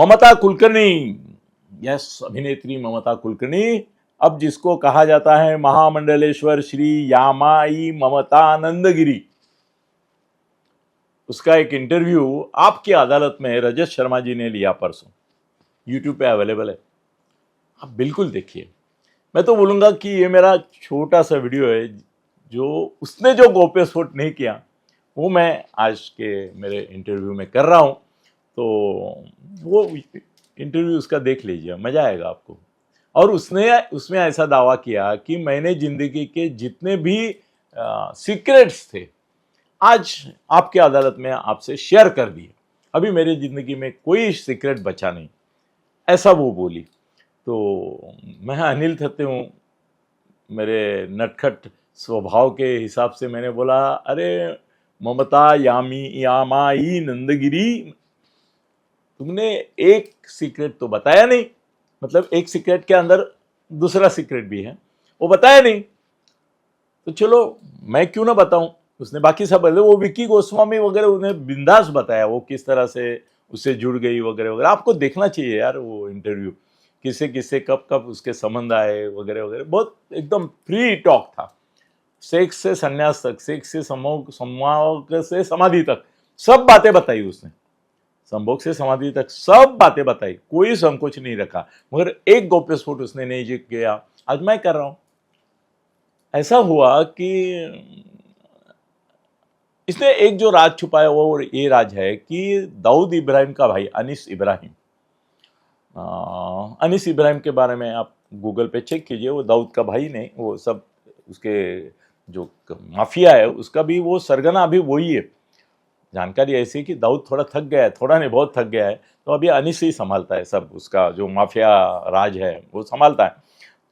ममता Kulkarni, yes, अभिनेत्री ममता कुलकर्णी, अब जिसको कहा जाता है महामंडलेश्वर श्री यामाई ममता नंदगिरी, उसका एक इंटरव्यू आपकी अदालत में रजत शर्मा जी ने लिया परसों, यूट्यूब पे अवेलेबल है, आप बिल्कुल देखिए। मैं तो बोलूँगा कि ये मेरा छोटा सा वीडियो है, जो उसने जो गौप्यस्फोट नहीं किया वो मैं आज के मेरे इंटरव्यू में कर रहा हूँ, तो वो इंटरव्यू उसका देख लीजिए, मज़ा आएगा आपको। और उसने उसमें ऐसा दावा किया कि मैंने ज़िंदगी के जितने भी सीक्रेट्स थे आज आपकी अदालत में आपसे शेयर कर दिए, अभी मेरी ज़िंदगी में कोई सीक्रेट बचा नहीं, ऐसा वो बोली। तो मैं अनिल थत्ते हूँ, मेरे नटखट स्वभाव के हिसाब से मैंने बोला, अरे ममता यामाई नंदगिरी, तुमने एक सीक्रेट तो बताया नहीं, मतलब एक सीक्रेट के अंदर दूसरा सीक्रेट भी है, वो बताया नहीं, तो चलो मैं क्यों ना बताऊं। उसने बाकी सब बताया, वो विक्की गोस्वामी वगैरह उन्हें बिंदास बताया, वो किस तरह से उससे जुड़ गई वगैरह वगैरह। आपको देखना चाहिए यार वो इंटरव्यू, किससे किससे कब कब उसके संबंध आए वगैरह वगैरह, बहुत एकदम फ्री टॉक था। सेक्स से संन्यास तक, सेक्स से संभोग से समाधि तक सब बातें बताई उसने, संभोग से समाधि तक सब बातें बताई, कोई संकोच नहीं रखा, मगर एक गौप्यस्फोट उसने नहीं किया। आज मैं कर रहा हूं। ऐसा हुआ कि इसने एक जो राज छुपाया वो ये राज है कि दाऊद इब्राहिम का भाई अनीस इब्राहिम, अनीस इब्राहिम के बारे में आप गूगल पे चेक कीजिए, वो दाऊद का भाई नहीं, वो सब उसके जो माफिया है उसका भी वो सरगना अभी वही है। जानकारी ऐसी है कि दाऊद थोड़ा थक गया है, थोड़ा नहीं बहुत थक गया है, तो अभी अनीस ही संभालता है सब, उसका जो माफिया राज है वो संभालता है।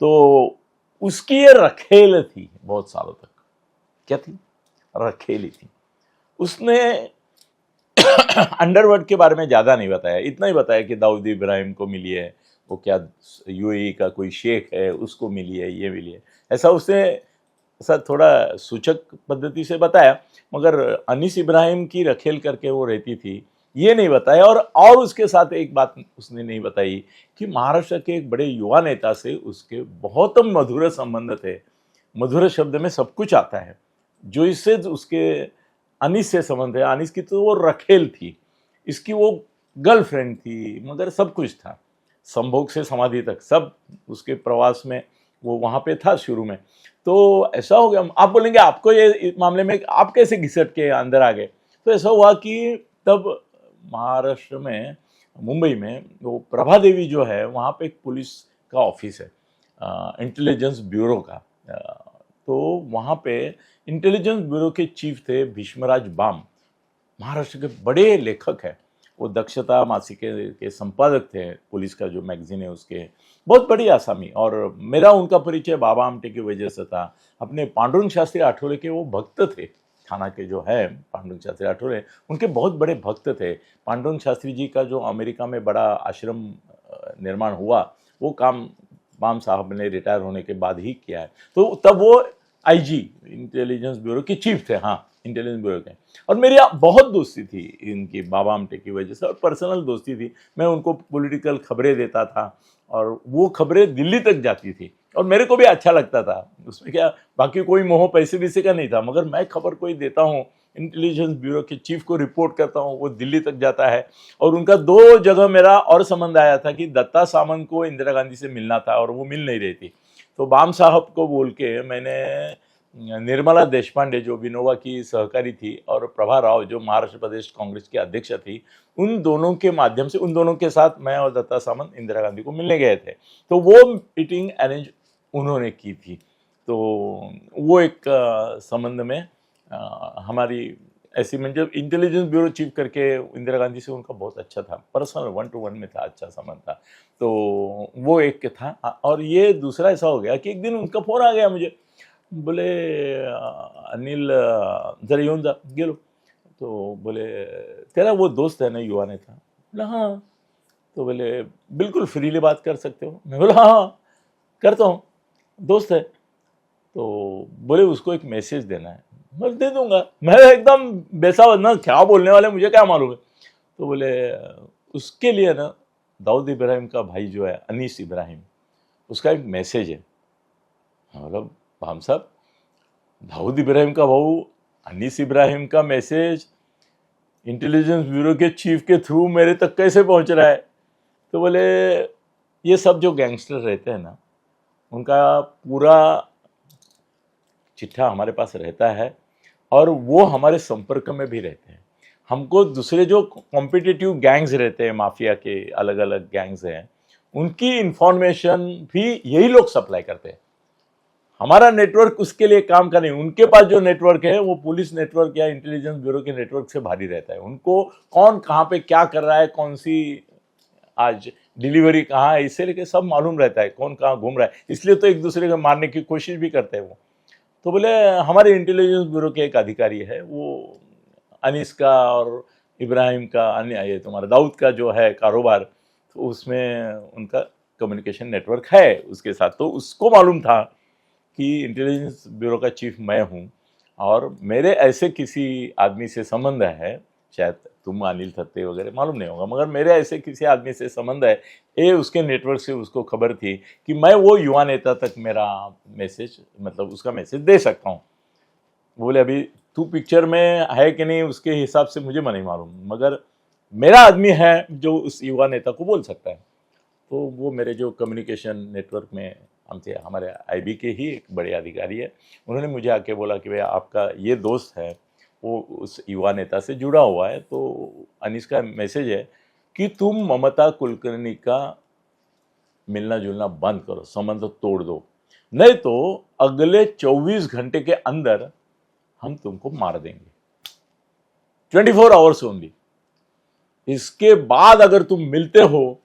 तो उसकी ये रखेल थी बहुत सालों तक। क्या थी? रखेली थी। उसने अंडरवर्ल्ड के बारे में ज़्यादा नहीं बताया, इतना ही बताया कि दाऊद इब्राहिम को मिली है, वो क्या यूएई का कोई शेख है उसको मिली है, ये मिली है, ऐसा उसने ऐसा थोड़ा सूचक पद्धति से बताया, मगर अनीस इब्राहिम की रखेल करके वो रहती थी ये नहीं बताया। और उसके साथ एक बात उसने नहीं बताई कि महाराष्ट्र के एक बड़े युवा नेता से उसके बहुत मधुर संबंध थे। मधुर शब्द में सब कुछ आता है, जो इससे उसके अनीस से संबंध है। अनीस की तो वो रखेल थी, इसकी वो गर्लफ्रेंड थी, मगर सब कुछ था, संभोग से समाधि तक सब उसके प्रवास में वो वहाँ पे था शुरू में। तो ऐसा हो गया, आप बोलेंगे आपको ये मामले में आप कैसे घिसट के अंदर आ गए। तो ऐसा हुआ कि तब महाराष्ट्र में मुंबई में वो प्रभा देवी जो है वहाँ पे एक पुलिस का ऑफिस है, इंटेलिजेंस ब्यूरो का। तो वहाँ पे इंटेलिजेंस ब्यूरो के चीफ थे भीष्मराज बाम, महाराष्ट्र के बड़े लेखक हैं, वो दक्षता मासिक के संपादक थे, पुलिस का जो मैगजीन है उसके, बहुत बड़ी आसामी। और मेरा उनका परिचय बाबा आमटे की वजह से था। अपने पांडुरंग शास्त्री आठवले के वो भक्त थे, थाना के जो है पांडुरंग शास्त्री आठवले, उनके बहुत बड़े भक्त थे। पांडुरंग शास्त्री जी का जो अमेरिका में बड़ा आश्रम निर्माण हुआ, वो काम बाम साहब ने रिटायर होने के बाद ही किया है। तो तब वो आईजी इंटेलिजेंस ब्यूरो के चीफ थे, हाँ इंटेलिजेंस ब्यूरो के। और मेरी बहुत दोस्ती थी इनकी बाबा आमटे की वजह से, और पर्सनल दोस्ती थी। मैं उनको पॉलिटिकल खबरें देता था और वो खबरें दिल्ली तक जाती थी, और मेरे को भी अच्छा लगता था उसमें। क्या बाकी कोई मोह पैसे वैसे का नहीं था, मगर मैं खबर कोई देता हूँ, इंटेलिजेंस ब्यूरो के चीफ को रिपोर्ट करता हूँ, वो दिल्ली तक जाता है। और उनका 2 जगह मेरा और संबंध आया था कि दत्ता सामंत को इंदिरा गांधी से मिलना था और वो मिल नहीं रही थी। तो बाम साहब को बोल के मैंने निर्मला देशपांडे जो विनोबा की सहकारी थी, और प्रभा राव जो महाराष्ट्र प्रदेश कांग्रेस की अध्यक्ष थी, उन दोनों के माध्यम से, उन दोनों के साथ मैं और दत्ता सामंत इंदिरा गांधी को मिलने गए थे। तो वो मीटिंग अरेंज उन्होंने की थी। तो वो एक संबंध में हमारी ऐसी, मतलब इंटेलिजेंस ब्यूरो चीफ करके इंदिरा गांधी से उनका बहुत अच्छा था, पर्सनल 1-to-1 में था, अच्छा संबंध था। तो वो एक था। और ये दूसरा ऐसा हो गया कि एक दिन उनका फोन आ गया मुझे, बोले अनिल जरा येऊन जा। गेलो तो बोले तेरा वो दोस्त है ना युवा नेता? बोला हाँ। तो बोले बिल्कुल फ्रीली बात कर सकते हो? मैं बोला हाँ हाँ करता हूँ, दोस्त है। तो बोले उसको एक मैसेज देना है। मैं दे दूंगा, मैं एकदम बेसावत ना, क्या बोलने वाले मुझे क्या मालूम है। तो बोले उसके लिए ना दाऊद इब्राहिम का भाई जो है अनीस इब्राहिम, उसका एक मैसेज है। मतलब भाम साहब, दाऊद इब्राहिम का भाऊ अनीस इब्राहिम का मैसेज इंटेलिजेंस ब्यूरो के चीफ के थ्रू मेरे तक कैसे पहुंच रहा है? तो बोले ये सब जो गैंगस्टर रहते हैं ना, उनका पूरा चिट्ठा हमारे पास रहता है और वो हमारे संपर्क में भी रहते हैं। हमको दूसरे जो कॉम्पिटिटिव गैंग्स रहते हैं, माफिया के अलग अलग गैंग्स हैं, उनकी इंफॉर्मेशन भी यही लोग सप्लाई करते हैं। हमारा नेटवर्क उसके लिए काम का नहीं, उनके पास जो नेटवर्क है वो पुलिस नेटवर्क या इंटेलिजेंस ब्यूरो के नेटवर्क से भारी रहता है। उनको कौन कहाँ पे क्या कर रहा है, कौन सी आज डिलीवरी कहाँ है, इससे लेके सब मालूम रहता है, कौन कहाँ घूम रहा है। इसलिए तो एक दूसरे को मारने की कोशिश भी करते हैं वो। तो बोले हमारे इंटेलिजेंस ब्यूरो के एक अधिकारी है, वो अनीस का और इब्राहिम का, अन्य ये तुम्हारा दाऊद का जो है कारोबार, तो उसमें उनका कम्युनिकेशन नेटवर्क है उसके साथ। तो उसको मालूम था कि इंटेलिजेंस ब्यूरो का चीफ मैं हूँ और मेरे ऐसे किसी आदमी से संबंध है, शायद तुम अनिल थत्ते वगैरह मालूम नहीं होगा, मगर मेरे ऐसे किसी आदमी से संबंध है, ये उसके नेटवर्क से उसको खबर थी कि मैं वो युवा नेता तक मेरा मैसेज, मतलब उसका मैसेज दे सकता हूँ। बोले अभी तू पिक्चर में है कि नहीं उसके हिसाब से मुझे नहीं मालूम, मगर मेरा आदमी है जो उस युवा नेता को बोल सकता है। तो वो मेरे जो कम्युनिकेशन नेटवर्क में हमसे, हमारे आईबी के ही एक बड़े अधिकारी है, उन्होंने मुझे आके बोला कि भाई आपका ये दोस्त है वो उस युवा नेता से जुड़ा हुआ है, तो अनीस का मैसेज है कि तुम ममता कुलकर्णी का मिलना जुलना बंद करो, संबंध तोड़ दो, नहीं तो अगले 24 घंटे के अंदर हम तुमको मार देंगे। 24 आवर्स ओनली, इसके बाद अगर तुम मिलते हो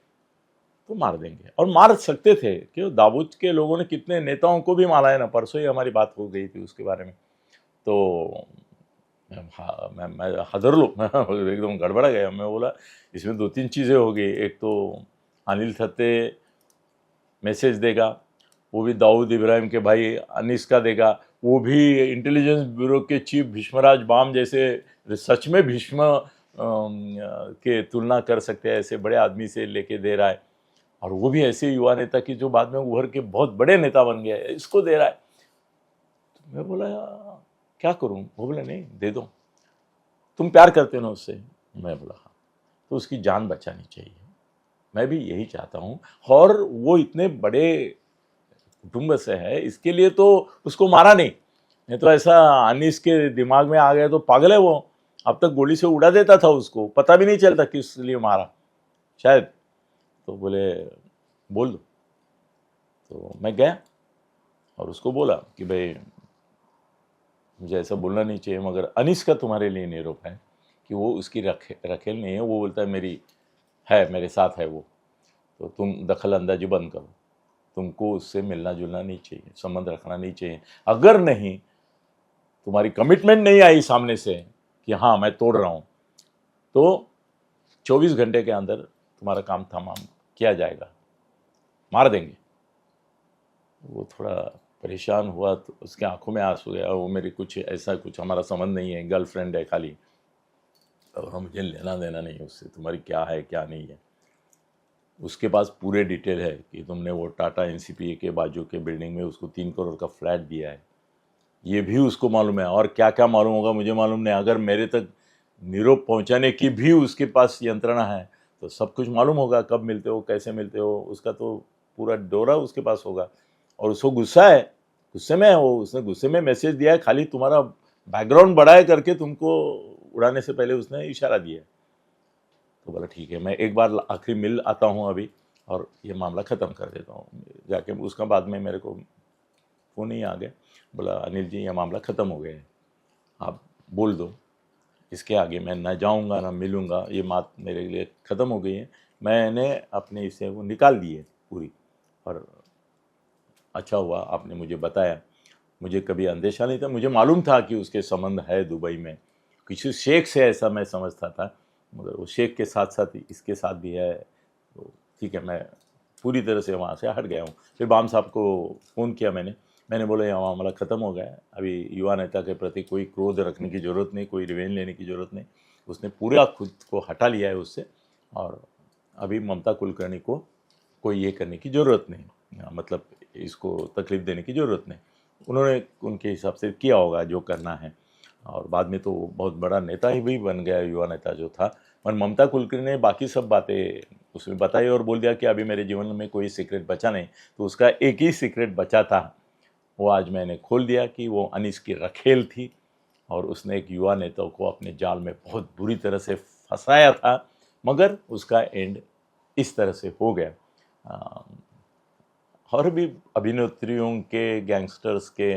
तो मार देंगे। और मार सकते थे, क्यों, दाऊद के लोगों ने कितने नेताओं को भी मारा है ना। परसों ही हमारी बात हो गई थी उसके बारे में। तो मैं हदर लो, एकदम गड़बड़ा गया। मैं बोला इसमें 2-3 चीज़ें हो गई। एक तो अनिल थत्ते मैसेज देगा, वो भी दाऊद इब्राहिम के भाई अनीस का देगा, वो भी इंटेलिजेंस ब्यूरो के चीफ भीष्मराज बाम जैसे, सच में भीष्म के तुलना कर सकते हैं ऐसे बड़े आदमी से लेके दे रहा है। और वो भी ऐसे युवा नेता की जो बाद में उभर के बहुत बड़े नेता बन गया है, इसको दे रहा है। तो मैं बोला क्या करूं? वो बोला नहीं दे दो, तुम प्यार करते हो ना उससे। मैं बोला हाँ। तो उसकी जान बचानी चाहिए, मैं भी यही चाहता हूं। और वो इतने बड़े कुटुंब से है, इसके लिए तो उसको मारा नहीं तो ऐसा अनीस के दिमाग में आ गया तो पागल है वो, अब तक गोली से उड़ा देता था, उसको पता भी नहीं चलता किस लिए मारा शायद। तो बोले बोल दो। तो मैं गया और उसको बोला कि भाई मुझे ऐसा बोलना नहीं चाहिए, मगर अनीस का तुम्हारे लिए निरोप है कि वो उसकी रखेल नहीं है। वो बोलता है मेरी है, मेरे साथ है वो, तो तुम दखल अंदाजी बंद करो, तुमको उससे मिलना जुलना नहीं चाहिए, संबंध रखना नहीं चाहिए। अगर नहीं, तुम्हारी कमिटमेंट नहीं आई सामने से कि हाँ मैं तोड़ रहा हूँ, तो 24 घंटे के अंदर तुम्हारा काम तमाम किया जाएगा, मार देंगे। वो थोड़ा परेशान हुआ, तो उसके आंखों में आंसू गया। वो मेरी कुछ ऐसा कुछ हमारा संबंध नहीं है, गर्लफ्रेंड है खाली, और मुझे लेना देना नहीं है उससे, तुम्हारी क्या है क्या नहीं है। उसके पास पूरे डिटेल है कि तुमने वो टाटा एनसीपीए के बाजू के बिल्डिंग में उसको 3 करोड़ का फ्लैट दिया है, ये भी उसको मालूम है। और क्या क्या मालूम होगा मुझे मालूम नहीं। अगर मेरे तक निरोप पहुंचाने की भी उसके पास यंत्रणा है तो सब कुछ मालूम होगा, कब मिलते हो, कैसे मिलते हो, उसका तो पूरा डोरा उसके पास होगा। और उसको गुस्सा है, गुस्से में है वो, उसने गुस्से में मैसेज दिया है, खाली तुम्हारा बैकग्राउंड बढ़ाए करके तुमको उड़ाने से पहले उसने इशारा दिया है। तो बोला ठीक है, मैं एक बार आखिरी मिल आता हूँ अभी और ये मामला ख़त्म कर देता हूँ जाके। उसका बाद में मेरे को फ़ोन ही आ गया, बोला अनिल जी ये मामला ख़त्म हो गया है, आप बोल दो, इसके आगे मैं ना जाऊंगा ना मिलूंगा, ये बात मेरे लिए ख़त्म हो गई है। मैंने अपने इससे वो निकाल दी है पूरी। और अच्छा हुआ आपने मुझे बताया, मुझे कभी अंदेशा नहीं था। मुझे मालूम था कि उसके संबंध है दुबई में किसी शेख से, ऐसा मैं समझता था, मगर वो शेख के साथ साथ इसके साथ भी है। तो ठीक है, मैं पूरी तरह से वहाँ से हट गया हूँ। फिर बाम साहब को फ़ोन किया मैंने बोला ये मामला ख़त्म हो गया है, अभी युवा नेता के प्रति कोई क्रोध रखने की ज़रूरत नहीं, कोई रिवेंज लेने की ज़रूरत नहीं। उसने पूरा खुद को हटा लिया है उससे और अभी ममता कुलकर्णी को कोई ये करने की ज़रूरत नहीं, मतलब इसको तकलीफ देने की ज़रूरत नहीं। उन्होंने उनके हिसाब से किया होगा जो करना है, और बाद में तो बहुत बड़ा नेता ही भी बन गया, युवा नेता जो था। पर ममता कुलकर्णी ने बाकी सब बातें उसमें बताई और बोल दिया कि अभी मेरे जीवन में कोई सीक्रेट बचा नहीं। तो उसका एक ही सीक्रेट बचा था, वो आज मैंने खोल दिया कि वो अनीस की रखेल थी, और उसने एक युवा नेता को अपने जाल में बहुत बुरी तरह से फंसाया था, मगर उसका एंड इस तरह से हो गया। और भी अभिनेत्रियों के, गैंगस्टर्स के,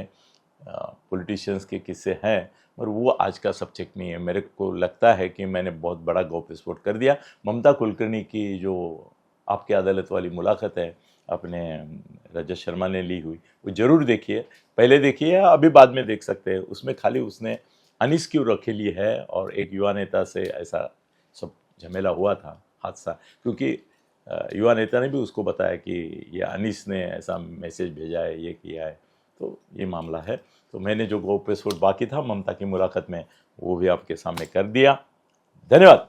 पॉलिटिशियंस के किस्से हैं, पर वो आज का सब्जेक्ट नहीं है। मेरे को लगता है कि मैंने बहुत बड़ा गौप्यस्फोट कर दिया। ममता कुलकर्णी की जो आपकी अदालत वाली मुलाकात है अपने रजत शर्मा ने ली हुई, वो ज़रूर देखिए, पहले देखिए या अभी बाद में देख सकते हैं। उसमें खाली उसने अनीस क्यों रखेली है और एक युवा नेता से ऐसा सब झमेला हुआ था, हादसा, क्योंकि युवा नेता ने भी उसको बताया कि ये अनीस ने ऐसा मैसेज भेजा है, ये किया है, तो ये मामला है। तो मैंने जो गौप्यस्फोट बाकी था ममता की मुलाकात में, वो भी आपके सामने कर दिया। धन्यवाद।